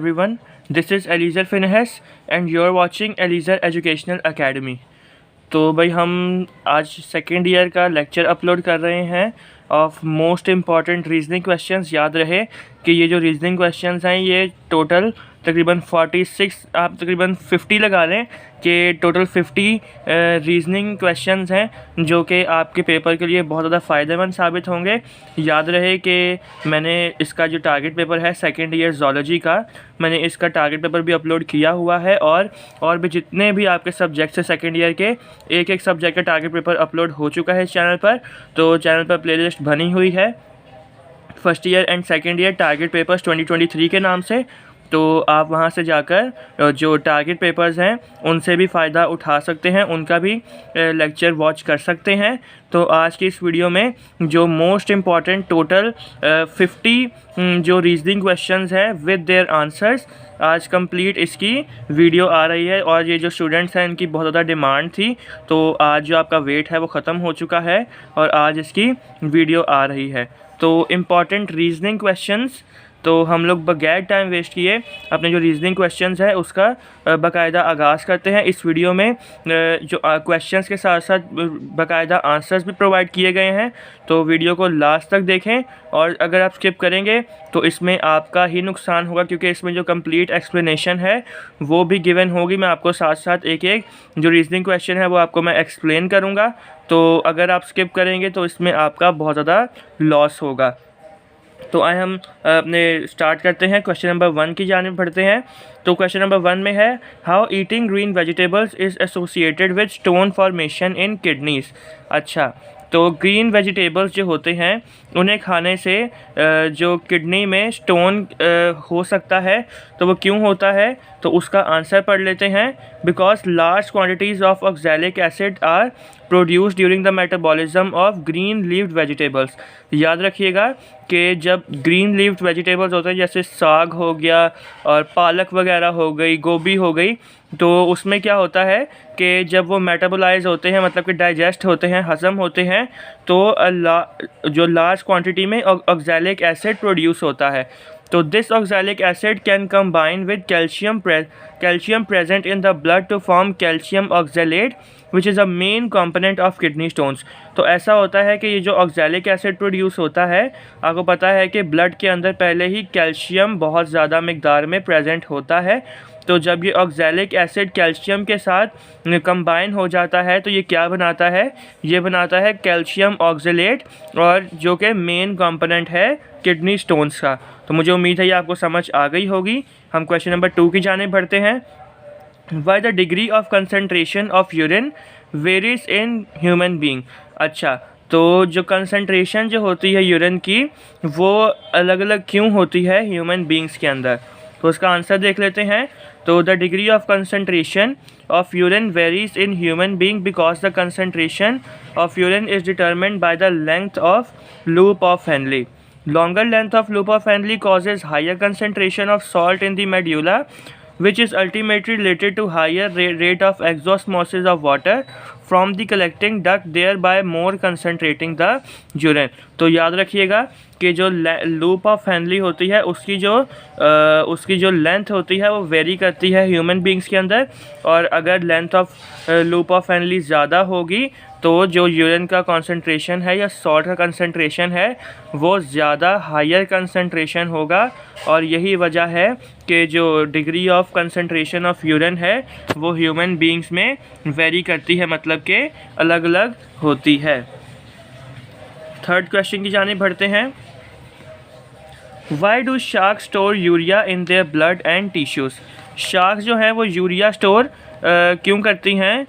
everyone. This is Eliezer Finhes and you're watching Eliezer Educational Academy. तो भाई हम आज सेकेंड ईयर का लेक्चर अपलोड कर रहे हैं of most important reasoning questions. याद रहे कि ये जो रीजनिंग क्वेश्चंस हैं ये टोटल तकरीबन 46, आप तकरीबन 50 लगा लें कि टोटल 50 रीजनिंग क्वेश्चंस हैं जो कि आपके पेपर के लिए बहुत ज़्यादा फ़ायदेमंद साबित होंगे। याद रहे कि मैंने इसका जो टारगेट पेपर है सेकेंड ईयर ज़ूलॉजी का, मैंने इसका टारगेट पेपर भी अपलोड किया हुआ है और भी जितने भी आपके सब्जेक्ट्स हैं सेकेंड ईयर के, एक एक सब्जेक्ट का टारगेट पेपर अपलोड हो चुका है इस चैनल पर। तो चैनल पर प्लेलिस्ट बनी हुई है first year and second year target papers 2023 के नाम से। तो आप वहां से जाकर जो टारगेट पेपर्स हैं उनसे भी फ़ायदा उठा सकते हैं, उनका भी लेक्चर वॉच कर सकते हैं। तो आज की इस वीडियो में जो मोस्ट इम्पॉर्टेंट टोटल 50 जो रीजनिंग क्वेश्चंस हैं विद देयर आंसर्स, आज कंप्लीट इसकी वीडियो आ रही है। और ये जो स्टूडेंट्स हैं इनकी बहुत ज़्यादा डिमांड थी, तो आज जो आपका वेट है वो ख़त्म हो चुका है और आज इसकी वीडियो आ रही है। तो इम्पॉर्टेंट रीजनिंग क्वेश्चंस, तो हम लोग बगैर टाइम वेस्ट किए अपने जो रीजनिंग क्वेश्चंस है उसका बाकायदा आगाज़ करते हैं। इस वीडियो में जो क्वेश्चंस के साथ साथ बाकायदा आंसर्स भी प्रोवाइड किए गए हैं, तो वीडियो को लास्ट तक देखें। और अगर आप स्किप करेंगे तो इसमें आपका ही नुकसान होगा, क्योंकि इसमें जो कंप्लीट एक्सप्लेनेशन है वो भी गिवन होगी। मैं आपको साथ साथ एक एक जो रीजनिंग क्वेश्चन है वो आपको मैं एक्सप्लेन करूँगा। तो अगर आप स्किप करेंगे तो इसमें आपका बहुत ज़्यादा लॉस होगा। तो आए हम अपने स्टार्ट करते हैं, क्वेश्चन नंबर 1 की जानिब बढ़ते हैं। तो क्वेश्चन नंबर 1 में है, how eating green vegetables is associated with stone formation in kidneys. अच्छा, तो ग्रीन वेजिटेबल्स जो होते हैं उन्हें खाने से जो किडनी में स्टोन हो सकता है, तो वो क्यों होता है? तो उसका आंसर पढ़ लेते हैं। Because large quantities of oxalic acid are produce during the metabolism of green leaved vegetables. याद रखिएगा कि जब ग्रीन लीव्ड वेजिटेबल्स होते हैं, जैसे साग हो गया और पालक वगैरह हो गई, गोभी हो गई, तो उसमें क्या होता है कि जब वो मेटाबोलाइज होते हैं, मतलब कि डाइजेस्ट होते हैं, हज़म होते हैं, तो जो लार्ज क्वांटिटी में ऑक्सैलिक एसिड प्रोड्यूस होता है। तो this oxalic acid can combine with calcium present in the blood to form calcium oxalate which is a main component of kidney stones. तो ऐसा होता है कि ये जो ऑक्सैलिक एसिड प्रोड्यूस होता है, आपको पता है कि ब्लड के अंदर पहले ही कैल्शियम बहुत ज़्यादा मिकदार में प्रेजेंट होता है। तो जब ये ऑक्सैलिक एसिड कैल्शियम के साथ कंबाइन हो जाता है तो ये क्या बनाता है? ये बनाता है कैल्शियम ऑक्सैलेट, और जो कि मेन कंपोनेंट है किडनी स्टोन्स का। तो मुझे उम्मीद है ये आपको समझ आ गई होगी। हम क्वेश्चन नंबर 2 की जानिब बढ़ते हैं। Why the degree of concentration of urine varies in human being। अच्छा, तो जो कंसंट्रेशन जो होती है यूरिन की वो अलग अलग क्यों होती है ह्यूमन बींग्स के अंदर? तो उसका आंसर देख लेते हैं। तो the degree of concentration of urine varies in human being because the concentration of urine is determined by the length of loop of Henley. Longer length of loop of Henle causes higher concentration of salt in the medulla, which is ultimately related to higher rate of exosmosis of water from the collecting duct, thereby more concentrating the urine। तो याद रखिएगा कि जो loop of Henley होती है उसकी जो length होती है वो वेरी करती है ह्यूमन बींग्स के अंदर, और अगर length of loop of Henley ज़्यादा होगी तो जो यूरिन का कंसंट्रेशन है या सॉल्ट का कंसंट्रेशन है वो ज़्यादा हायर कंसंट्रेशन होगा। और यही वजह है कि जो degree of concentration of urine है वो ह्यूमन बींग्स में वेरी करती है, मतलब कि अलग अलग होती है। थर्ड क्वेश्चन की जानिब बढ़ते हैं। Why do shark store urea in their blood and tissues. Shark जो हैं वो यूरिया स्टोर क्यों करती हैं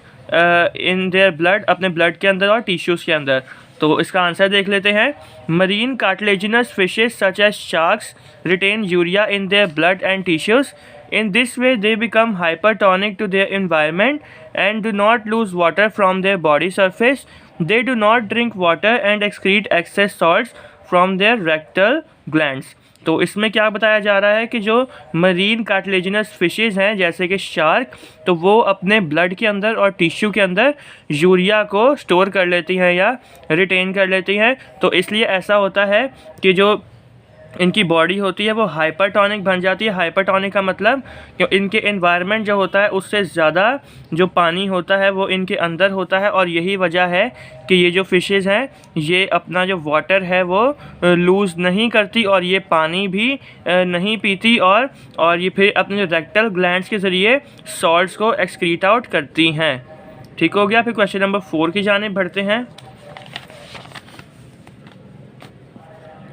इन देयर ब्लड, अपने ब्लड के अंदर और टिश्यूज़ के अंदर? तो इसका आंसर देख लेते हैं। Marine cartilaginous fishes such as sharks retain urea in their blood and tissues. In this way they become hypertonic to their environment and do not lose water from their body surface. They do not drink water and excrete excess salts from their rectal glands। तो इसमें क्या बताया जा रहा है कि जो marine cartilaginous fishes हैं जैसे कि शार्क, तो वो अपने ब्लड के अंदर और टिश्यू के अंदर यूरिया को स्टोर कर लेती हैं या रिटेन कर लेती हैं। तो इसलिए ऐसा होता है कि जो इनकी बॉडी होती है वो हाइपरटोनिक बन जाती है। हाइपरटोनिक का मतलब कि इनके एनवायरनमेंट जो होता है उससे ज़्यादा जो पानी होता है वो इनके अंदर होता है, और यही वजह है कि ये जो फ़िशेज़ हैं ये अपना जो वाटर है वो लूज़ नहीं करती और ये पानी भी नहीं पीती, और ये फिर अपने जो रेक्टल ग्लैंड्स के ज़रिए सॉल्ट्स को एक्सक्रीट आउट करती हैं। ठीक हो गया। फिर क्वेश्चन नंबर 4 की जानिब बढ़ते हैं।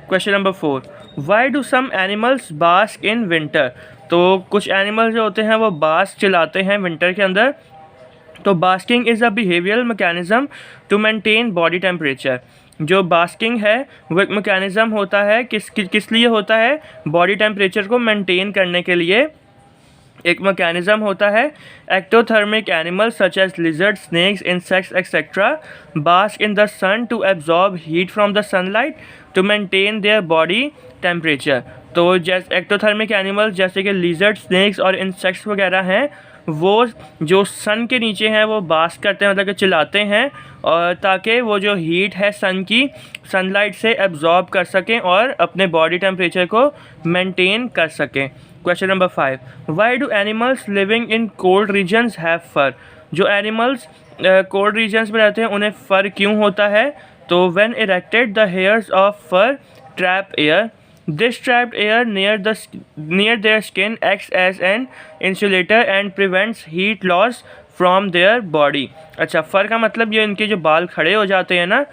Question number 4, why do some animals bask in winter. तो कुछ एनिमल्स जो होते हैं वो बास्क चलाते हैं विंटर के अंदर। तो basking is a behavioural mechanism to maintain body temperature. जो बास्किंग है वो एक मैकेनिज़्म होता है, किस लिए होता है, बॉडी टेम्परेचर को मेंटेन करने के लिए एक मैकेनिज़्म होता है। Ectothermic animals such as lizard, snakes, insects etcetera bask in the sun to absorb heat from the sunlight to maintain their body temperature. तो जैसे एक्टोथर्मिक एनिमल्स जैसे कि लिजर्ड, स्नेक्स और इंसेक्ट्स वगैरह हैं, वो जो सन के नीचे हैं वो बास्क करते हैं, मतलब कि चिल्लाते हैं, और ताकि वो जो हीट है सन की सनलाइट से एब्जॉर्ब कर सकें और अपने बॉडी टेम्परेचर को मेंटेन कर सकें। Question number 5, why do animals living in cold regions have fur. जो एनिमल्स कोल्ड रीजन्स में रहते हैं उन्हें फ़र क्यों होता है। तो when erected the hairs of fur trap air, this trapped air near their skin acts as an insulator and prevents heat loss from their body। अच्छा, फ़र का मतलब ये इनके जो बाल खड़े हो जाते हैं ना,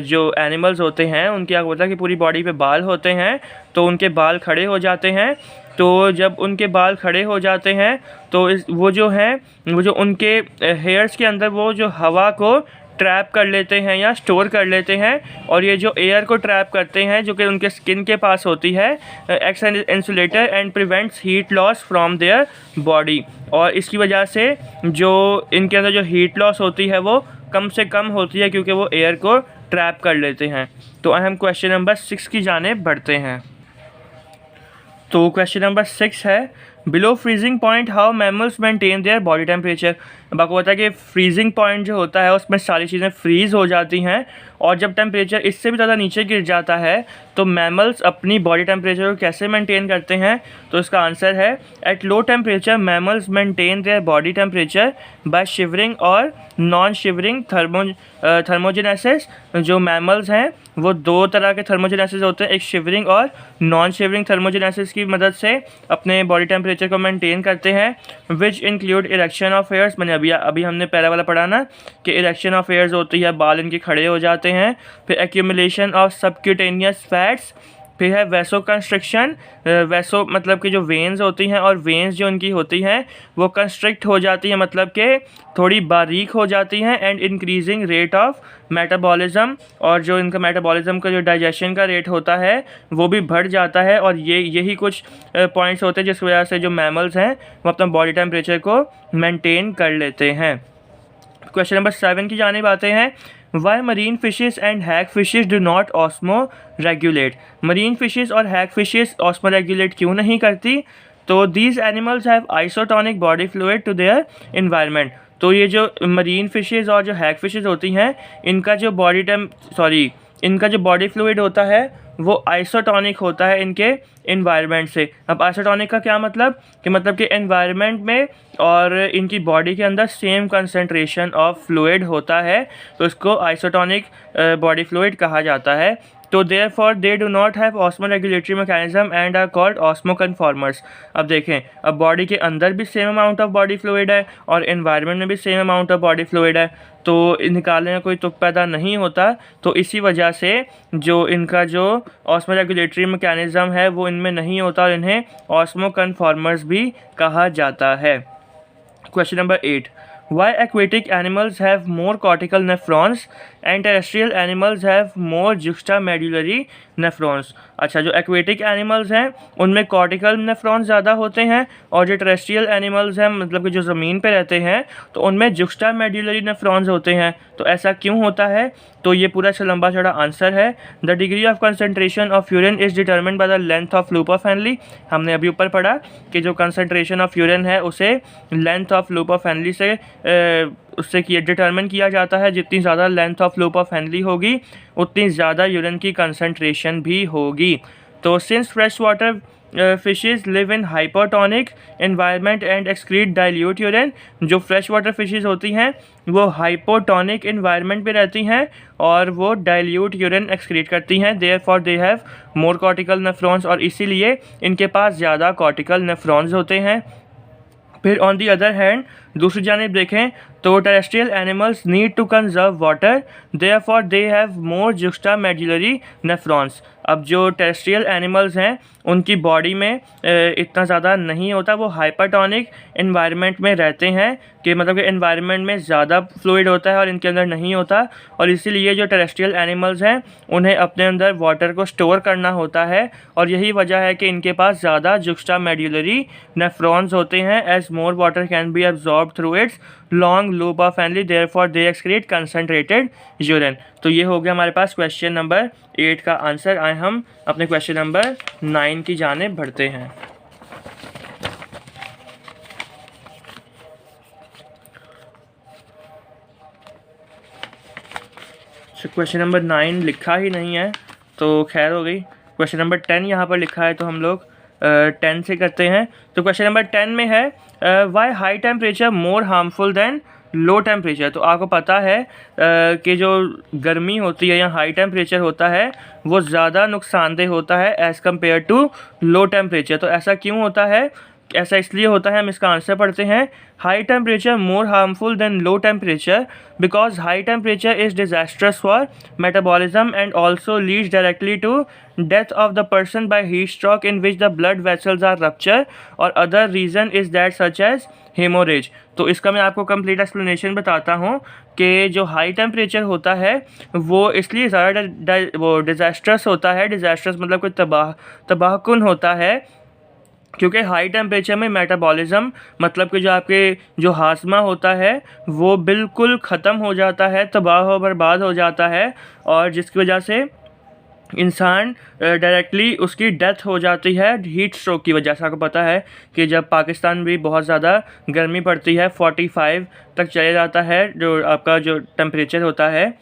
जो एनिमल्स होते हैं उनके क्या होता है कि पूरी बॉडी पे बाल होते हैं, तो उनके बाल खड़े हो जाते हैं। तो जब उनके बाल खड़े हो जाते हैं तो वो जो उनके हेयर्स के अंदर वो जो हवा को ट्रैप कर लेते हैं या स्टोर कर लेते हैं, और ये जो एयर को ट्रैप करते हैं जो कि उनके स्किन के पास होती है, acts an insulator and prevents heat loss from their body. और इसकी वजह से जो इनके अंदर जो हीट लॉस होती है वो कम से कम होती है, क्योंकि वो एयर को ट्रैप कर लेते हैं। तो हम क्वेश्चन नंबर 6 की जानिब बढ़ते हैं। तो क्वेश्चन नंबर 6 है, below freezing point how mammals maintain their body temperature. अब आपको पता है कि फ्रीजिंग पॉइंट जो होता है उसमें सारी चीज़ें फ्रीज़ हो जाती हैं, और जब टेम्परेचर इससे भी ज़्यादा नीचे गिर जाता है तो मैमल्स अपनी बॉडी टेम्परेचर को कैसे मेंटेन करते हैं। तो इसका आंसर है, at low temperature mammals maintain their body temperature by shivering और नॉन शिवरिंग थर्मोजेनेसिस। जो मैमल्स हैं वो दो तरह के थर्मोजेनेसिस होते हैं, एक शिवरिंग और नॉन शिवरिंग थर्मोजेनेसिस की मदद से अपने बॉडी टेम्परेचर को मेंटेन करते हैं, which include erection of hairs. मैंने अभी हमने पहला वाला पढ़ा ना कि इरेक्शन ऑफ हेयर्स होती है, बाल इनके खड़े हो जाते हैं। फिर एक्यूमुलेशन ऑफ सबक्यूटेनियस फैट्स, फिर है वैसो कंस्ट्रिक्शन। वैसो मतलब कि जो वेन्स होती हैं, और वेन्स जो उनकी होती हैं वो कंस्ट्रिक्ट हो जाती हैं, मतलब कि थोड़ी बारीक हो जाती हैं। And increasing rate of metabolism, और जो इनका मेटाबॉलिज्म का जो डाइजेशन का रेट होता है वो भी बढ़ जाता है। और यही कुछ पॉइंट्स होते हैं जिस वजह से जो मैमल्स हैं वो अपना बॉडी टेम्परेचर को मेंटेन कर लेते हैं। क्वेश्चन नंबर 7 की जानिब आते हैं, why marine fishes and hagfishes do not osmoregulate. Marine fishes और हैग फिशेस ऑस्मो रेगुलेट क्यों नहीं करती। तो these animals have isotonic body fluid to their environment. तो ये जो मरीन फिशेस और जो हैग फिशेस होती हैं इनका जो बॉडी फ्लूइड होता है वो आइसोटोनिक होता है इनके एनवायरनमेंट से। अब आइसोटोनिक का क्या मतलब कि एनवायरनमेंट में और इनकी बॉडी के अंदर सेम कंसंट्रेशन ऑफ फ्लूइड होता है, तो इसको आइसोटोनिक बॉडी फ्लूइड कहा जाता है। तो therefore they do not have osmoregulatory mechanism and are called osmoconformers. अब देखें, अब बॉडी के अंदर भी same amount of body fluid है और एनवायरनमेंट में भी same amount of body fluid है, तो निकालने में कोई तुक पैदा नहीं होता। तो इसी वजह से जो इनका जो ऑस्मो रेगुलेटरी मैकेनिज्म है वो इनमें नहीं होता, और इन्हें ऑस्मो कन्फॉर्मर्स भी कहा जाता है। Question number 8, why aquatic animals have more cortical nephrons and terrestrial animals have more juxtamedullary nephrons। अच्छा, जो एक्वेटिक एनिमल्स हैं उनमें कॉर्टिकल नेफ्रॉन्स ज़्यादा होते हैं, और जो टेरेस्ट्रियल एनिमल्स हैं मतलब कि जो ज़मीन पे रहते हैं तो उनमें जुक्स्टामेड्यूलरी नेफ्रॉन्स होते हैं। तो ऐसा क्यों होता है। तो ये पूरा लंबा चौड़ा आंसर है, the degree of concentration of urine is determined by the length of loop of Henley. हमने अभी ऊपर पढ़ा कि जो कंसनट्रेशन ऑफ यूरिन है उसे length of loop of Henley से उससे डिटर्मिन किया जाता है। जितनी ज़्यादा length of loop of Henley होगी उतनी ज़्यादा यूरिन की कंसनट्रेशन भी होगी। तो since fresh water fishes live in hypotonic environment and excrete dilute urine, जो फ्रेश वाटर फिशेज होती हैं वो हाइपोटोनिक एनवायरनमेंट में रहती हैं और वो डाइल्यूट यूरिन एक्सक्रीट करती हैं, therefore they have more cortical nephrons, और इसीलिए इनके पास ज़्यादा कॉर्टिकल नेफ्रॉन्स होते हैं। फिर ऑन दी अदर हैंड दूसरी जानिब देखें तो terrestrial animals need to conserve water, therefore they have more juxtamedullary nephrons. अब जो टेरेस्ट्रियल एनिमल्स हैं उनकी बॉडी में इतना ज़्यादा नहीं होता, वो हाइपरटोनिक एनवायरनमेंट में रहते हैं कि मतलब कि एनवायरनमेंट में ज़्यादा फ्लूइड होता है और इनके अंदर नहीं होता, और इसीलिए जो टेरेस्ट्रियल एनिमल्स हैं उन्हें अपने अंदर वाटर को स्टोर करना होता है, और यही वजह है कि इनके पास ज़्यादा जुक्स्टामेडुलरी नेफ्रॉन्स होते हैं। As more water can be absorb through its long loop of Henle, therefore they excrete concentrated urine. तो ये हो गया हमारे पास क्वेश्चन नंबर 8 का आंसर। आए हम अपने क्वेश्चन नंबर 9 की जानिब बढ़ते हैं। क्वेश्चन नंबर 9 लिखा ही नहीं है तो खैर हो गई। क्वेश्चन नंबर 10 यहाँ पर लिखा है तो हम लोग 10 से करते हैं। तो क्वेश्चन नंबर 10 में है why high temperature more harmful than low temperature. तो आपको पता है कि जो गर्मी होती है या हाई टेम्परेचर होता है वो ज़्यादा नुकसानदेह होता है as compare to low temperature. तो ऐसा क्यों होता है? ऐसा इसलिए होता है, हम इसका आंसर पढ़ते हैं। High temperature more harmful than low temperature because high temperature is disastrous for metabolism and also leads directly to death of the person by heat stroke in which the blood vessels are rupture, और other reason is that such as haemorrhage. तो इसका मैं आपको complete explanation बताता हूँ कि जो high temperature होता है वो इसलिए ज़्यादा वो डिजास्ट्रस होता है। डिजास्ट्रस मतलब कोई तबाहकुन होता है, क्योंकि हाई टेम्परेचर में मेटाबॉलिज्म मतलब कि जो आपके जो हाजमा होता है वो बिल्कुल ख़त्म हो जाता है, तबाह हो बर्बाद हो जाता है, और जिसकी वजह से इंसान डायरेक्टली उसकी डेथ हो जाती है हीट स्ट्रोक की वजह से। आपको पता है कि जब पाकिस्तान भी बहुत ज़्यादा गर्मी पड़ती है 45 तक चले जाता है, जो आपका जो टेम्परेचर होता है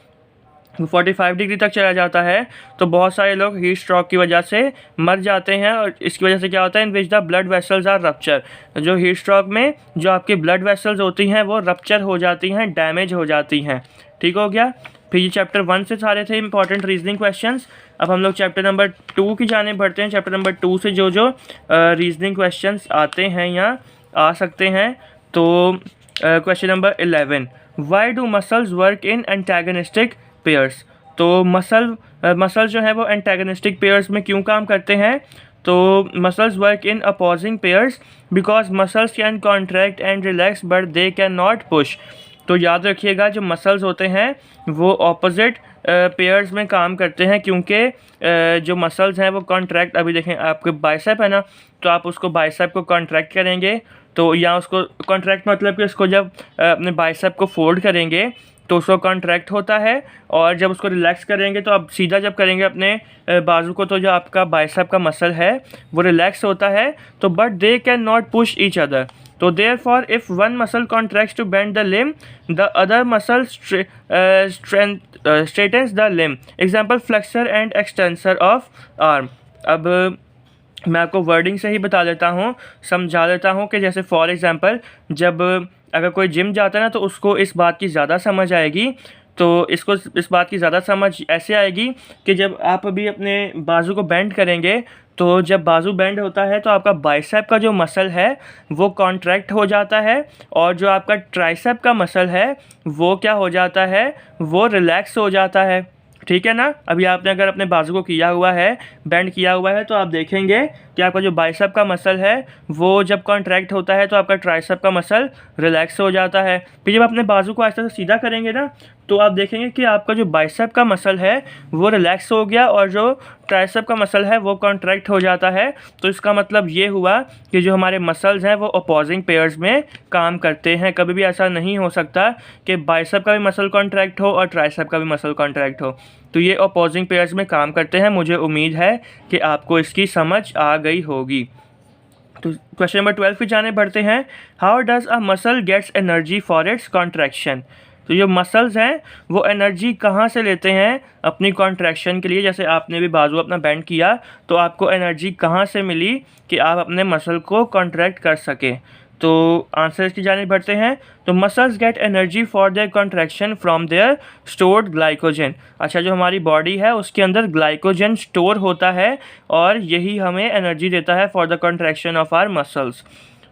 45 डिग्री तक चला जाता है, तो बहुत सारे लोग हीट स्ट्रोक की वजह से मर जाते हैं। और इसकी वजह से क्या होता है, in which the blood vessels are rupture, जो हीट स्ट्रोक में जो आपकी ब्लड वेसल्स होती हैं वो रप्चर हो जाती हैं, डैमेज हो जाती हैं। ठीक हो गया। फिर ये चैप्टर 1 से सारे थे इंपॉर्टेंट रीजनिंग क्वेश्चंस। अब हम लोग चैप्टर नंबर 2 की जाने बढ़ते हैं। चैप्टर नंबर 2 से जो रीजनिंग क्वेश्चंस आते हैं या आ सकते हैं, तो question number 11, why do muscles work in antagonistic pairs. तो मसल जो है वो एंटागनिस्टिक पेयर्स में क्यों काम करते हैं? तो muscles work in opposing pairs because muscles can contract and relax but they can not push. तो याद रखिएगा जो मसल्स होते हैं वो ऑपोजिट पेयर्स में काम करते हैं, क्योंकि जो मसल्स हैं वो कॉन्ट्रैक्ट, अभी देखें आपके बाइसेप है ना, तो आप उसको बाइसेप को कॉन्ट्रैक्ट करेंगे तो या उसको कॉन्ट्रैक्ट मतलब कि उसको जब अपने बाइसेप को फोल्ड करेंगे तो उसको कॉन्ट्रैक्ट होता है, और जब उसको रिलैक्स करेंगे तो आप सीधा जब करेंगे अपने बाजू को तो जो आपका बाइसेप का मसल है वो रिलैक्स होता है। तो but they can not push each other. तो therefore if one muscle contracts to bend the limb the other muscle straightens the limb. Example flexor and extensor of arm. अब मैं आपको वर्डिंग से ही बता देता हूँ, समझा देता हूँ कि जैसे फॉर एग्ज़ाम्पल जब अगर कोई जिम जाता है ना तो उसको इस बात की ज़्यादा समझ आएगी। तो इसको इस बात की ज़्यादा समझ ऐसे आएगी कि जब आप अभी अपने बाजू को बेंड करेंगे तो जब बाजू बेंड होता है तो आपका बाइसेप का जो मसल है वो कॉन्ट्रैक्ट हो जाता है, और जो आपका ट्राइसेप का मसल है वो क्या हो जाता है, वो रिलैक्स हो जाता है। ठीक है ना। अभी आपने अगर अपने बाजू को किया हुआ है, बेंड किया हुआ है, तो आप देखेंगे कि आपका जो बाइसेप का मसल है वो जब कॉन्ट्रैक्ट होता है तो आपका ट्राइसेप का मसल रिलैक्स हो जाता है। फिर जब अपने बाजू को आहिस्ता से सीधा करेंगे ना तो आप देखेंगे कि आपका जो बाइसेप का मसल है वो रिलैक्स हो गया और जो ट्राइसेप का मसल है वो कॉन्ट्रैक्ट हो जाता है। तो इसका मतलब ये हुआ कि जो हमारे मसल्स हैं वो अपोजिंग पेयर्स में काम करते हैं। कभी भी ऐसा नहीं हो सकता कि बाइसेप का भी मसल कॉन्ट्रैक्ट हो और ट्राइसेप का भी मसल कॉन्ट्रैक्ट हो। तो ये अपोजिंग पेयर्स में काम करते हैं। मुझे उम्मीद है कि आपको इसकी समझ आ गई होगी। तो क्वेश्चन नंबर 12 पे जाने बढ़ते हैं। How does a muscle gets energy for its contraction. तो जो मसल्स हैं वो एनर्जी कहाँ से लेते हैं अपनी कॉन्ट्रैक्शन के लिए। जैसे आपने भी बाजू अपना बेंड किया तो आपको एनर्जी कहाँ से मिली कि आप अपने मसल को कॉन्ट्रैक्ट कर सकें। तो आंसर की जानिब बढ़ते हैं। तो muscles get energy for their contraction from their stored glycogen. अच्छा, जो हमारी बॉडी है उसके अंदर ग्लाइकोजन स्टोर होता है और यही हमें एनर्जी देता है for the contraction of our muscles.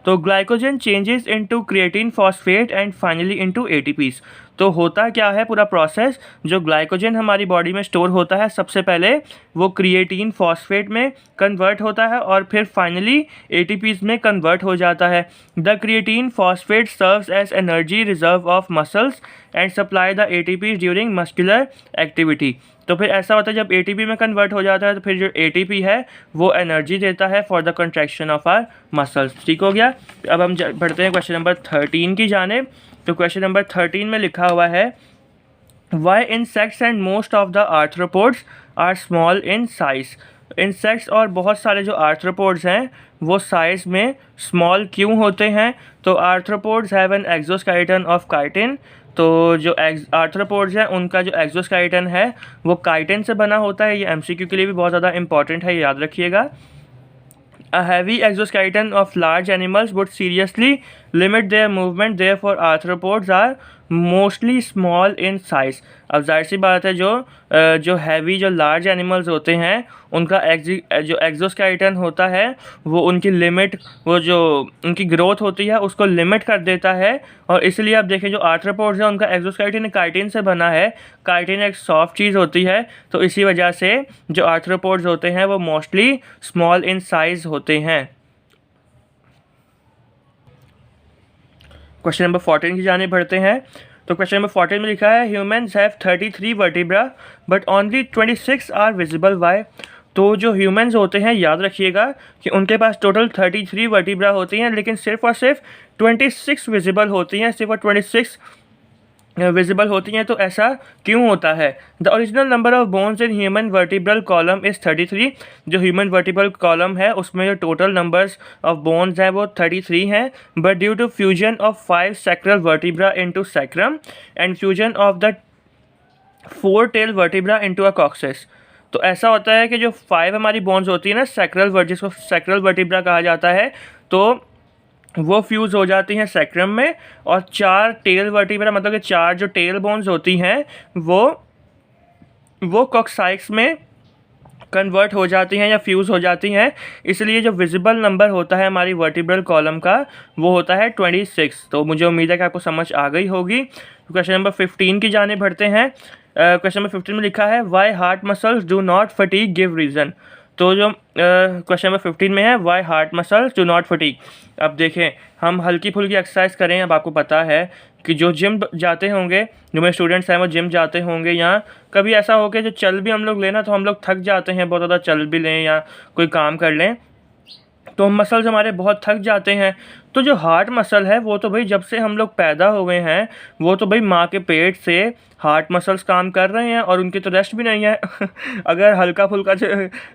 तो glycogen changes into creatine phosphate and finally into ATPs. तो होता क्या है पूरा प्रोसेस, जो ग्लाइकोजन हमारी बॉडी में स्टोर होता है सबसे पहले वो क्रिएटिन फॉस्फेट में कन्वर्ट होता है और फिर फाइनली एटीपीज में कन्वर्ट हो जाता है। The creatine phosphate serves as energy reserve of muscles and supply the ATP during muscular activity. तो फिर ऐसा होता है जब एटीपी में कन्वर्ट हो जाता है तो फिर जो एटीपी है वो एनर्जी देता है for the contraction of our muscles. ठीक हो गया। अब हम बढ़ते हैं क्वेश्चन नंबर 13 की जानिब। तो क्वेश्चन नंबर 13 में लिखा हुआ है why insects and most of the arthropods are small in size. Insects और बहुत सारे जो आर्थ्रोपोड्स हैं वो साइज़ में स्मॉल क्यों होते हैं। तो arthropods have an exoskeleton of chitin. तो जो आर्थ्रोपोड्स हैं उनका जो एक्सोस्केलेटन है वो काइटिन से बना होता है। ये एमसीक्यू के लिए भी बहुत ज़्यादा इंपॉर्टेंट है, याद रखिएगा। A heavy exoskeleton of large animals would seriously limit their movement, therefore arthropods are mostly small in size। अब जाहिर सी बात है जो हैवी जो लार्ज एनिमल्स होते हैं उनका जो एक्सोस्केलेटन होता है वो उनकी लिमिट, वो जो उनकी ग्रोथ होती है उसको लिमिट कर देता है। और इसलिए आप देखें जो आर्थ्रोपोड्स है उनका एक्सोस्केलेटन काइटिन से बना है। काइटिन एक सॉफ्ट चीज़ होती है, तो इसी वजह से जो आर्थ्रोपोड्स होते हैं वो मोस्टली स्मॉल इन साइज़ होते हैं। क्वेश्चन नंबर 14 की जानिब बढ़ते हैं। तो क्वेश्चन नंबर 14 में लिखा है humans have 33 vertebra but only 26 are visible why. तो जो ह्यूमन्स होते हैं याद रखिएगा कि उनके पास टोटल 33 वर्टिब्रा होती हैं लेकिन सिर्फ और सिर्फ 26 विजिबल होती हैं, सिर्फ और 26 विजिबल होती हैं। तो ऐसा क्यों होता है। The original number of bones in human vertebral column is 33। जो ह्यूमन वर्टिब्रल कॉलम है उसमें जो टोटल नंबर्स ऑफ बोन्स हैं वो 33 हैं। But due to fusion of 5 sacral vertebra into sacrum and fusion of the 4 tail vertebra into a coccyx. तो ऐसा होता है कि जो 5 हमारी बोन्स होती है ना सैक्रल, जिसको सैक्रल वर्टिब्रा कहा जाता है, तो वो फ्यूज़ हो जाती हैं सैक्रम में और 4 टेल वर्टिब्रा मतलब कि 4 जो टेल बोन्स होती हैं वो कॉक्साइक्स में कन्वर्ट हो जाती हैं या फ्यूज़ हो जाती हैं। इसलिए जो विजिबल नंबर होता है हमारी वर्टिब्रल कॉलम का वो होता है 26। तो मुझे उम्मीद है कि आपको समझ आ गई होगी। क्वेश्चन नंबर 15 की जानिब बढ़ते हैं। क्वेश्चन नंबर 15 में लिखा है why heart muscles do not fatigue give reason. तो जो क्वेश्चन नंबर 15 में है why heart muscles do not fatigue. अब देखें हम हल्की फुल्की एक्सरसाइज करें। अब आपको पता है कि जो जिम जाते होंगे, जो मेरे स्टूडेंट्स हैं वो जिम जाते होंगे, या कभी ऐसा हो कि जो चल भी हम लोग लेना तो हम लोग थक जाते हैं, बहुत ज़्यादा चल भी लें या कोई काम कर लें तो मसल्स हमारे बहुत थक जाते हैं। तो जो हार्ट मसल है वो तो भाई जब से हम लोग पैदा हुए हैं वो तो भाई माँ के पेट से हार्ट मसल्स काम कर रहे हैं और उनकी तो रेस्ट भी नहीं है अगर हल्का फुल्का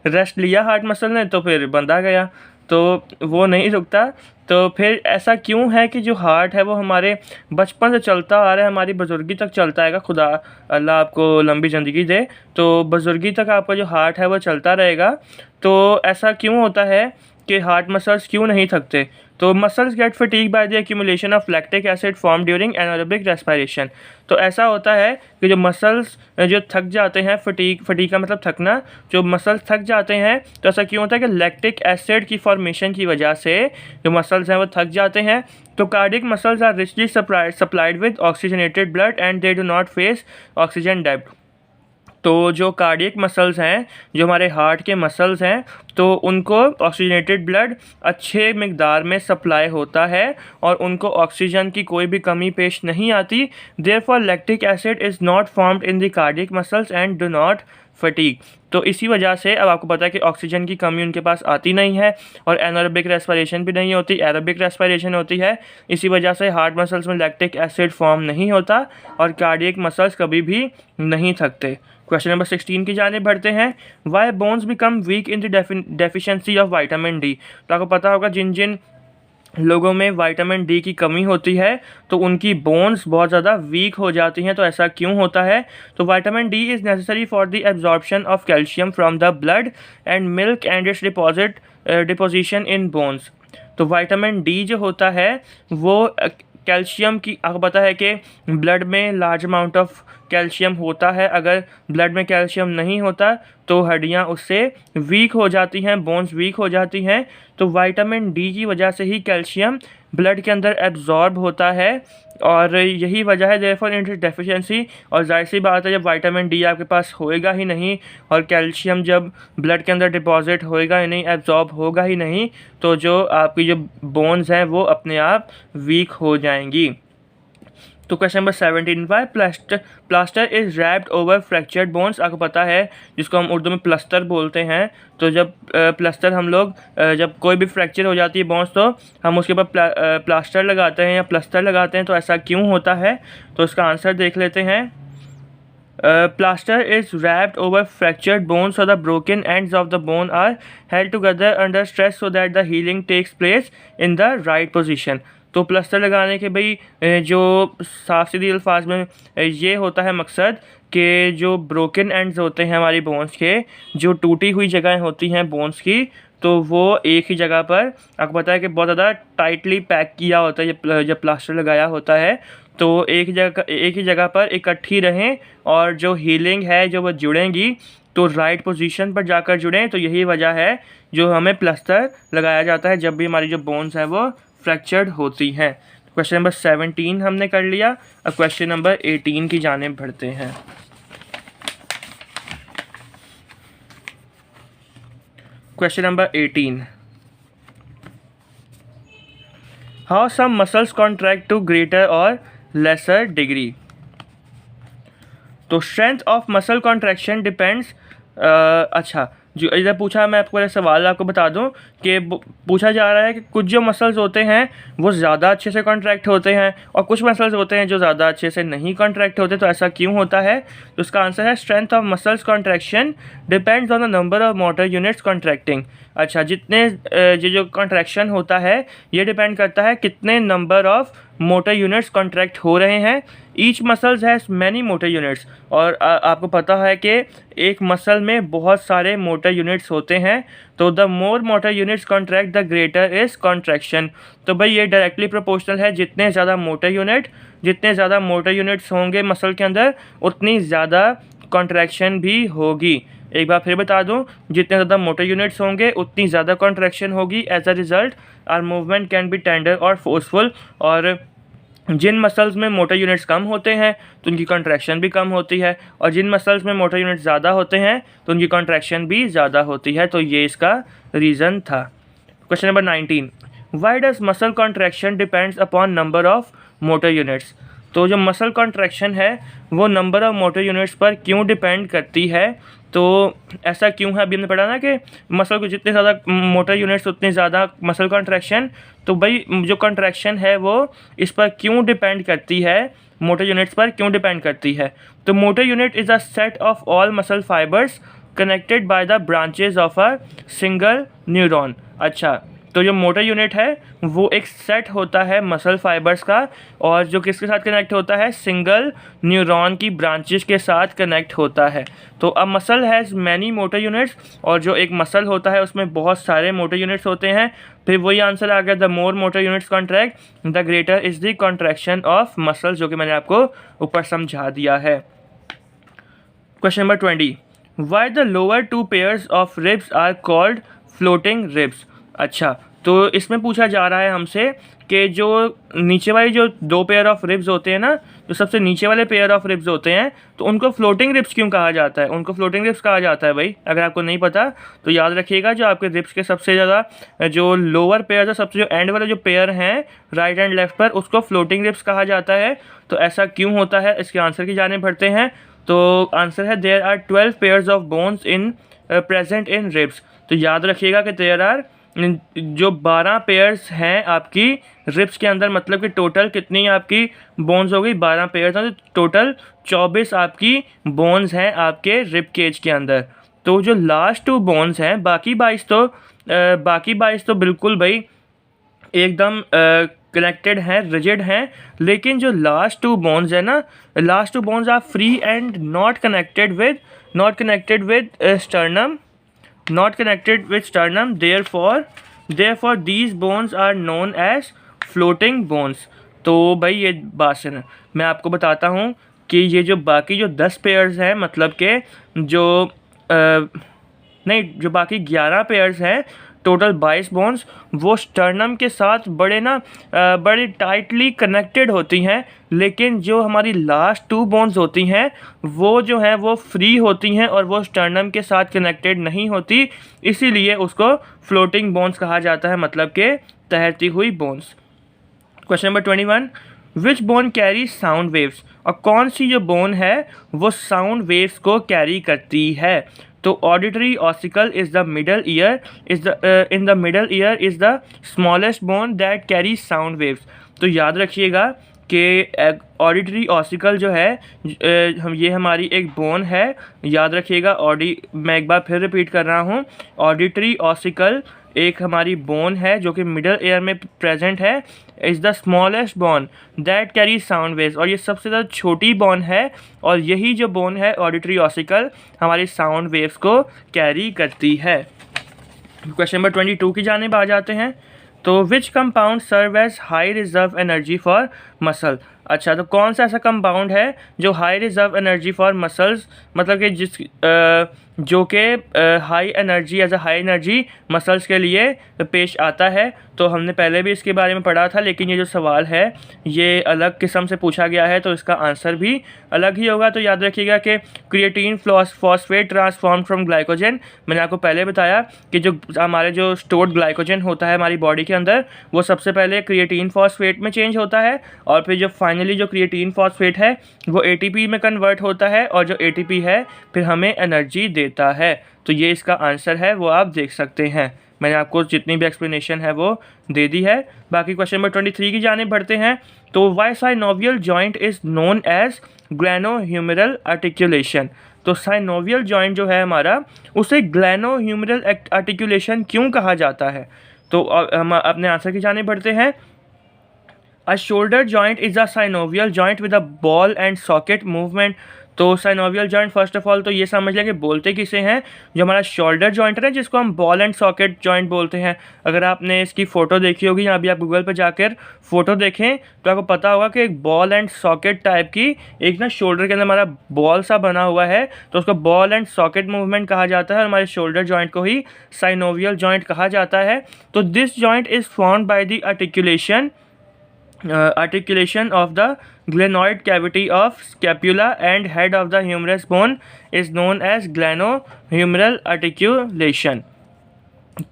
रेस्ट लिया हार्ट मसल ने तो फिर बंदा गया, तो वो नहीं रुकता। तो फिर ऐसा क्यों है कि जो हार्ट है वो हमारे बचपन से चलता आ रहा है, हमारी बुजुर्गी तक चलता है। खुदा अल्लाह आपको लंबी ज़िंदगी दे, तो बुजुर्गी तक आपका जो हार्ट है वो चलता रहेगा। तो ऐसा क्यों होता है कि हार्ट मसल्स क्यों नहीं थकते। तो muscles get fatigue by the accumulation of lactic acid form during anaerobic respiration. तो ऐसा होता है कि जो मसल्स जो थक जाते हैं, फटीग का मतलब थकना, जो मसल्स थक जाते हैं तो ऐसा क्यों होता है कि लैक्टिक एसिड की फॉर्मेशन की वजह से जो मसल्स हैं वो थक जाते हैं। तो cardiac muscles are richly supplied with oxygenated blood and they do not face oxygen डेब्ट। तो जो कार्डियक मसल्स हैं, जो हमारे हार्ट के मसल्स हैं, तो उनको ऑक्सीजनेटेड ब्लड अच्छे मिकदार में सप्लाई होता है और उनको ऑक्सीजन की कोई भी कमी पेश नहीं आती। Therefore lactic acid is not formed in the cardiac muscles and do not fatigue. तो इसी वजह से अब आपको पता है कि ऑक्सीजन की कमी उनके पास आती नहीं है और एनारोबिक रेस्पिरेशन भी नहीं होती, एरोबिक रेस्पिरेशन होती है। इसी वजह से हार्ट मसल्स में लैक्टिक एसिड फॉर्म नहीं होता और कार्डियक मसल्स कभी भी नहीं थकते। क्वेश्चन नंबर 16 की जानिब बढ़ते हैं। Why bones become weak in the deficiency of vitamin D. तो आपको पता होगा जिन जिन लोगों में विटामिन डी की कमी होती है तो उनकी बोन्स बहुत ज़्यादा वीक हो जाती हैं। तो ऐसा क्यों होता है? तो vitamin D is necessary for the absorption of calcium from the blood and milk and it's deposition in bones. तो विटामिन डी जो होता है वो कैल्शियम की, आपको पता है कि ब्लड में लार्ज अमाउंट ऑफ कैल्शियम होता है। अगर ब्लड में कैल्शियम नहीं होता तो हड्डियाँ उससे वीक हो जाती हैं, बोन्स वीक हो जाती हैं। तो विटामिन डी की वजह से ही कैल्शियम ब्लड के अंदर एब्जॉर्ब होता है और यही वजह है देयरफॉर इन डेफिशिएंसी। और जाहिर सी बात है जब विटामिन डी आपके पास होएगा ही नहीं और कैल्शियम जब ब्लड के अंदर डिपॉजिट होएगा ही नहीं, एब्जॉर्ब होगा ही नहीं, तो जो आपकी जो बोन्स हैं वो अपने आप वीक हो जाएंगी। तो question number 17, why plaster is wrapped over fractured bones. आपको पता है जिसको हम उर्दू में प्लस्तर बोलते हैं। तो जब प्लस्तर हम लोग जब कोई भी फ्रैक्चर हो जाती है बोन्स तो हम उसके ऊपर प्लास्टर लगाते हैं या प्लस्तर लगाते हैं। तो ऐसा क्यों होता है? तो इसका आंसर देख लेते हैं। Plaster is wrapped over fractured bones so the broken ends of the bone are held together under stress so that the healing takes place in the right position। तो प्लास्टर लगाने के भाई जो साफ सीधी अल्फाज में ये होता है मकसद कि जो ब्रोकन एंड्स होते हैं हमारी बोन्स के, जो टूटी हुई जगहें होती हैं बोन्स की, तो वो एक ही जगह पर, आपको पता है कि बहुत ज़्यादा टाइटली पैक किया होता है जब प्लास्टर लगाया होता है, तो एक ही जगह पर इकट्ठी रहें और जो हीलिंग है जो वो जुड़ेंगी तो राइट पोजीशन पर जाकर जुड़ें। तो यही वजह है जो हमें प्लास्टर लगाया जाता है जब भी हमारी जो बोन्स हैं वो फ्रैक्चर्ड होती हैं। क्वेश्चन नंबर 17 हमने कर लिया। अब क्वेश्चन नंबर 18 की जानिब बढ़ते हैं। Question number 18, how some muscles contract to greater or lesser degree. तो strength of muscle contraction depends, अच्छा जो इधर पूछा, मैं आपको सवाल आपको बता दूं कि पूछा जा रहा है कि कुछ जो मसल्स होते हैं वो ज़्यादा अच्छे से कॉन्ट्रैक्ट होते हैं और कुछ मसल्स होते हैं जो ज़्यादा अच्छे से नहीं कॉन्ट्रैक्ट होते। तो ऐसा क्यों होता है? तो इसका आंसर है strength of muscles contraction depends on the number of motor units contracting. अच्छा, जितने ये जो कॉन्ट्रैक्शन होता है ये डिपेंड करता है कितने number of motor units contract हो रहे हैं। Each muscles has many motor units, और आपको पता है कि एक मसल में बहुत सारे मोटर यूनिट्स होते हैं। तो the more motor units contract the greater is contraction. तो भाई ये डायरेक्टली प्रोपोर्शनल है, जितने ज़्यादा मोटर यूनिट्स होंगे मसल के अंदर उतनी ज़्यादा कॉन्ट्रैक्शन भी होगी। एक बार फिर बता दूं, जितने ज़्यादा मोटर यूनिट्स होंगे उतनी ज़्यादा कॉन्ट्रैक्शन होगी। As a result our movement can be tender or forceful. और जिन मसल्स में मोटर यूनिट्स कम होते हैं तो उनकी कॉन्ट्रैक्शन भी कम होती है, और जिन मसल्स में मोटर यूनिट्स ज़्यादा होते हैं तो उनकी कॉन्ट्रैक्शन भी ज़्यादा होती है। तो ये इसका रीज़न था। Question number 19, why does muscle contraction depends upon number of motor units. तो जो मसल कॉन्ट्रैक्शन है वो नंबर ऑफ मोटर यूनिट्स पर क्यों डिपेंड करती है? तो ऐसा क्यों है? अभी हमने पढ़ा ना कि मसल को जितने ज़्यादा मोटर यूनिट्स उतनी ज़्यादा मसल कॉन्ट्रैक्शन। तो भाई जो कॉन्ट्रैक्शन है वो इस पर क्यों डिपेंड करती है, मोटर यूनिट्स पर क्यों डिपेंड करती है? तो motor unit is a set of all muscle fibres connected by the branches of a single neuron. अच्छा, तो जो मोटर यूनिट है वो एक सेट होता है मसल फाइबर्स का, और जो किसके साथ कनेक्ट होता है? सिंगल न्यूरॉन की ब्रांचेस के साथ कनेक्ट होता है। तो a muscle has many motor units, और जो एक मसल होता है उसमें बहुत सारे मोटर यूनिट्स होते हैं। फिर वही आंसर आ गया, the more motor units contract the greater is the contraction of muscle, जो कि मैंने आपको ऊपर समझा दिया है। Question number 20, why the lower two pairs of ribs are called floating ribs. अच्छा, तो इसमें पूछा जा रहा है हमसे कि जो नीचे वाली जो दो पेयर ऑफ रिब्स होते हैं ना, जो सबसे नीचे वाले पेयर ऑफ रिब्स होते हैं, तो उनको फ्लोटिंग रिब्स क्यों कहा जाता है? उनको फ्लोटिंग रिब्स कहा जाता है भाई, अगर आपको नहीं पता तो याद रखिएगा। जो आपके रिब्स के सबसे ज़्यादा जो लोअर पेयर है, सबसे जो एंड वाले जो पेयर हैं राइट एंड लेफ्ट पर, उसको फ्लोटिंग रिब्स कहा जाता है। तो ऐसा क्यों होता है, इसके आंसर की जाने बढ़ते हैं। तो आंसर है there are 12 pairs of bones in present in ribs. तो याद रखिएगा कि देयर आर जो 12 पेयर्स हैं आपकी रिब्स के अंदर, मतलब कि टोटल कितनी आपकी बोन्स हो गई? 12 पेयर्स हैं, तो टोटल 24 आपकी बोन्स हैं आपके रिब केज के अंदर। तो जो लास्ट 2 बोन्स हैं, बाकी 22 तो बिल्कुल भाई एकदम कनेक्टेड हैं, रिजिड हैं, लेकिन जो लास्ट टू बोन्स है ना, last two bones are free and not connected with sternum, therefore these bones are known as floating bones। तो भाई ये बात सुनो, मैं आपको बताता हूँ कि ये जो बाकी जो 10 पेयर्स हैं, मतलब के जो नहीं, जो बाकी 11 पेयर्स हैं, टोटल 22 बोन्स, वो स्टर्नम के साथ बड़े टाइटली कनेक्टेड होती हैं, लेकिन जो हमारी लास्ट 2 बोन्स होती हैं वो जो हैं वो फ्री होती हैं और वो स्टर्नम के साथ कनेक्टेड नहीं होती, इसीलिए उसको फ्लोटिंग बोन्स कहा जाता है, मतलब के तैरती हुई बोन्स। क्वेश्चन नंबर 21, विच बोन कैरी साउंड वेव्स, और कौन सी जो बोन है वो साउंड वेव्स को कैरी करती है? तो auditory ossicle is the middle ear, in the middle ear is the smallest bone that carry sound waves. तो याद रखिएगा कि ऑडिटरी ऑसिकल जो है ये हमारी एक बोन है, याद रखिएगा। मैं एक बार फिर रिपीट कर रहा हूँ, ऑडिटरी ऑसिकल एक हमारी बोन है जो कि मिडल ईयर में प्रेजेंट है, is the smallest bone that carry sound waves, और ये सबसे ज़्यादा छोटी बोन है, और यही जो बोन है ऑडिटरी ऑसिकल हमारी साउंड वेव्स को कैरी करती है। क्वेश्चन नंबर 22 की जानिब आ जाते हैं। तो which compound serve as high reserve energy for muscle. अच्छा, तो कौन सा ऐसा कंपाउंड है जो high reserve energy for muscles, मतलब कि जो कि high energy as a high energy muscles के लिए पेश आता है। तो हमने पहले भी इसके बारे में पढ़ा था, लेकिन ये जो सवाल है ये अलग किस्म से पूछा गया है, तो इसका आंसर भी अलग ही होगा। तो याद रखिएगा कि creatine phosphate transform from glycogen, मैंने आपको पहले बताया कि जो हमारे जो स्टोर्ड ग्लाइकोजन होता है हमारी बॉडी के अंदर, वो सबसे पहले क्रिएटिन फॉस्फेट में चेंज होता है, और फिर जो फाइनली जो क्रिएटिन फॉस्फेट है वो एटीपी में कन्वर्ट होता है, और जो एटीपी है फिर हमें एनर्जी देता है। तो ये इसका आंसर है, वो आप देख सकते हैं। मैंने आपको जितनी भी एक्सप्लेनेशन है वो दे दी है। बाकी क्वेश्चन नंबर 23 की जानिब बढ़ते हैं। तो why synovial joint is known as glenohumeral articulation. तो साइनोवियल जॉइंट जो है हमारा, उसे ग्लैनोह्यूमेरल आर्टिकुलेशन क्यों कहा जाता है? तो हम अपने आंसर की जानिब बढ़ते हैं। A shoulder joint is a synovial joint with a ball and socket movement। तो synovial joint first of all तो ये समझ लें कि बोलते किसे हैं, जो हमारा शोल्डर जॉइंट है ना, जिसको हम बॉल एंड सॉकेट जॉइंट बोलते हैं। अगर आपने इसकी फ़ोटो देखी होगी, या अभी आप गूगल पर जाकर फ़ोटो देखें तो आपको पता होगा कि एक बॉल एंड सॉकेट टाइप की एक ना शोल्डर के अंदर हमारा बॉल सा बना हुआ है, तो उसको बॉल एंड सॉकेट मूवमेंट कहा जाता है। हमारे शोल्डर जॉइंट को ही साइनोवियल जॉइंट कहा जाता है। तो this joint is formed by the articulation of the glenoid cavity of scapula and head of the humerus bone is known as glenohumeral articulation।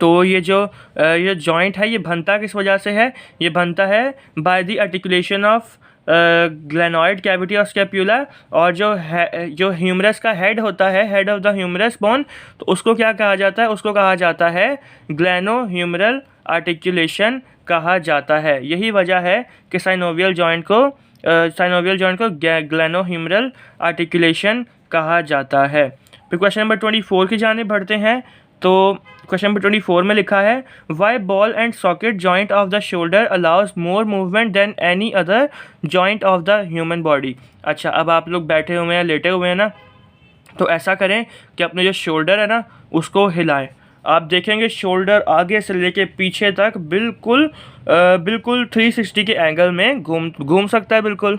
तो ये जो जॉइंट है ये बनता किस वजह से है? ये बनता है by the articulation of glenoid cavity of scapula, और जो ह्यूमरस का हेड होता है, head of the humerus bone, तो उसको क्या कहा जाता है? उसको कहा जाता है ग्लेनोह्यूमरल आर्टिकुलेशन कहा जाता है। यही वजह है कि साइनोवियल जॉइंट को ग्लेनोह्यूमरल आर्टिकुलेशन कहा जाता है। फिर क्वेश्चन नंबर 24 की जानिब बढ़ते हैं। तो क्वेश्चन नंबर 24 में लिखा है, why ball and socket joint of the shoulder allows more movement than any other joint of the human body. अच्छा, अब आप लोग बैठे हुए हैं, लेटे हुए हैं ना, तो ऐसा करें कि अपने जो शोल्डर है ना उसको हिलाएं। आप देखेंगे शोल्डर आगे से लेके पीछे तक बिल्कुल 360 के एंगल में घूम सकता है। बिल्कुल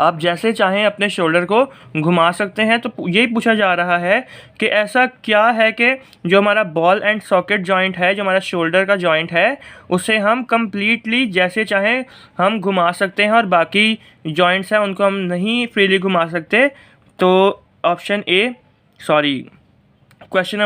आप जैसे चाहें अपने शोल्डर को घुमा सकते हैं। तो यही पूछा जा रहा है कि ऐसा क्या है कि जो हमारा बॉल एंड सॉकेट जॉइंट है, जो हमारा शोल्डर का जॉइंट है, उसे हम कम्प्लीटली जैसे चाहें हम घुमा सकते हैं, और बाकी जॉइंट्स हैं उनको हम नहीं फ्रीली घुमा सकते। तो ऑप्शन ए, क्वेश्चन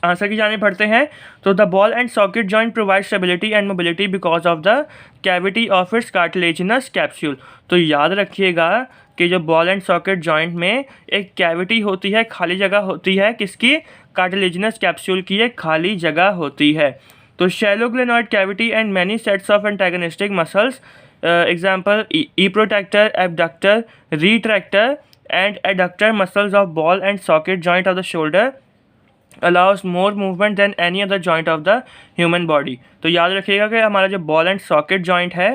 आंसर की जाने पढ़ते हैं। तो the ball and socket joint provide stability and mobility because of the cavity of its cartilaginous capsule. तो याद रखिएगा कि जो बॉल एंड सॉकेट जॉइंट में एक कैविटी होती है, खाली जगह होती है, किसकी? कार्टिलेजिनस कैप्सूल की एक खाली जगह होती है। तो shallow glenoid cavity and many sets of antagonistic muscles, example e protractor, abductor, retractor and adductor muscles of ball and socket joint of the shoulder allows more movement than any other joint of the human body. तो याद रखिएगा कि हमारा जो ball and socket joint है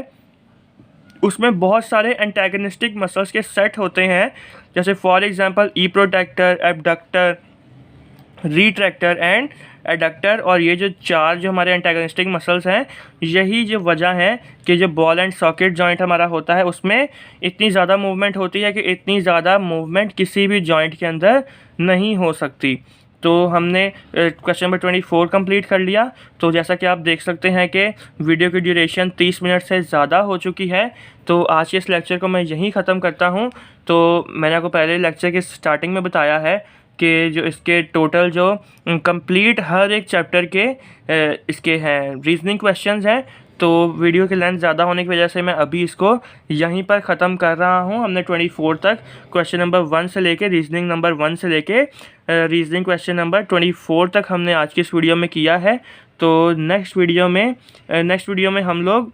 उसमें बहुत सारे एंटेगनिस्टिक मसल्स के सेट होते हैं, जैसे for example e protractor, abductor, retractor and adductor. और ये जो चार जो हमारे एंटेगनिस्टिक मसल्स हैं, यही जो वजह है कि जो बॉल एंड सॉकेट जॉइंट हमारा होता है उसमें इतनी ज़्यादा मूवमेंट होती है कि इतनी ज़्यादा मूवमेंट किसी भी जॉइंट के अंदर नहीं हो सकती। तो हमने क्वेश्चन नंबर 24 कंप्लीट कर लिया। तो जैसा कि आप देख सकते हैं कि वीडियो की ड्यूरेशन 30 मिनट से ज़्यादा हो चुकी है, तो आज के इस लेक्चर को मैं यहीं ख़त्म करता हूँ। तो मैंने आपको पहले लेक्चर के स्टार्टिंग में बताया है कि जो इसके टोटल जो कंप्लीट हर एक चैप्टर के इसके हैं रीजनिंग क्वेश्चंस हैं। तो वीडियो की लेंथ ज़्यादा होने की वजह से मैं अभी इसको यहीं पर ख़त्म कर रहा हूँ। हमने 24 तक क्वेश्चन नंबर 1 से लेके रीजनिंग नंबर 1 से लेके रीजनिंग क्वेश्चन नंबर 24 तक हमने आज की इस वीडियो में किया है। तो नेक्स्ट वीडियो में हम लोग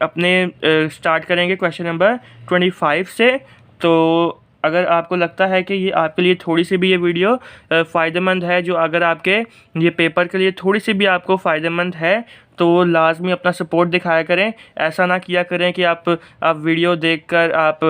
अपने स्टार्ट करेंगे क्वेश्चन नंबर 25 से। तो अगर आपको लगता है कि ये आपके लिए थोड़ी सी भी ये वीडियो फ़ायदेमंद है, जो अगर आपके ये पेपर के लिए थोड़ी सी भी आपको फ़ायदेमंद है, तो लाजमी अपना सपोर्ट दिखाया करें। ऐसा ना किया करें कि आप वीडियो देखकर आप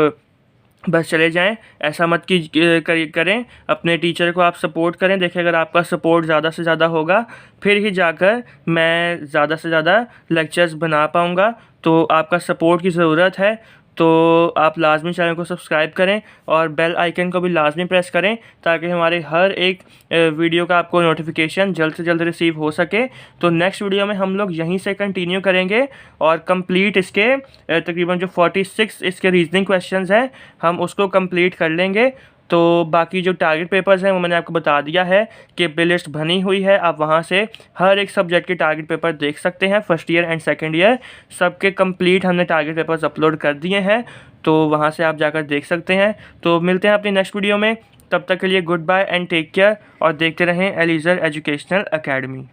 बस चले जाएं, ऐसा मत करें। अपने टीचर को आप सपोर्ट करें। देखिए, अगर आपका सपोर्ट ज़्यादा से ज़्यादा होगा फिर ही जाकर मैं ज़्यादा से ज़्यादा लेक्चर्स बना पाऊँगा। तो आपका सपोर्ट की ज़रूरत है। तो आप लाजमी चैनल को सब्सक्राइब करें और बेल आइकन को भी लाजमी प्रेस करें, ताकि हमारे हर एक वीडियो का आपको नोटिफिकेशन जल्द से जल्द रिसीव हो सके। तो नेक्स्ट वीडियो में हम लोग यहीं से कंटिन्यू करेंगे और कंप्लीट इसके तकरीबन जो 46 इसके रीजनिंग क्वेश्चंस हैं हम उसको कंप्लीट कर लेंगे। तो बाकी जो टारगेट पेपर्स हैं वो मैंने आपको बता दिया है कि प्लेलिस्ट बनी हुई है, आप वहाँ से हर एक सब्जेक्ट के टारगेट पेपर देख सकते हैं। First year and second year सबके कंप्लीट हमने टारगेट पेपर्स अपलोड कर दिए हैं, तो वहाँ से आप जाकर देख सकते हैं। तो मिलते हैं अपनी नेक्स्ट वीडियो में, तब तक के लिए good bye and take care और देखते रहें एलिज़र एजुकेशनल अकेडमी।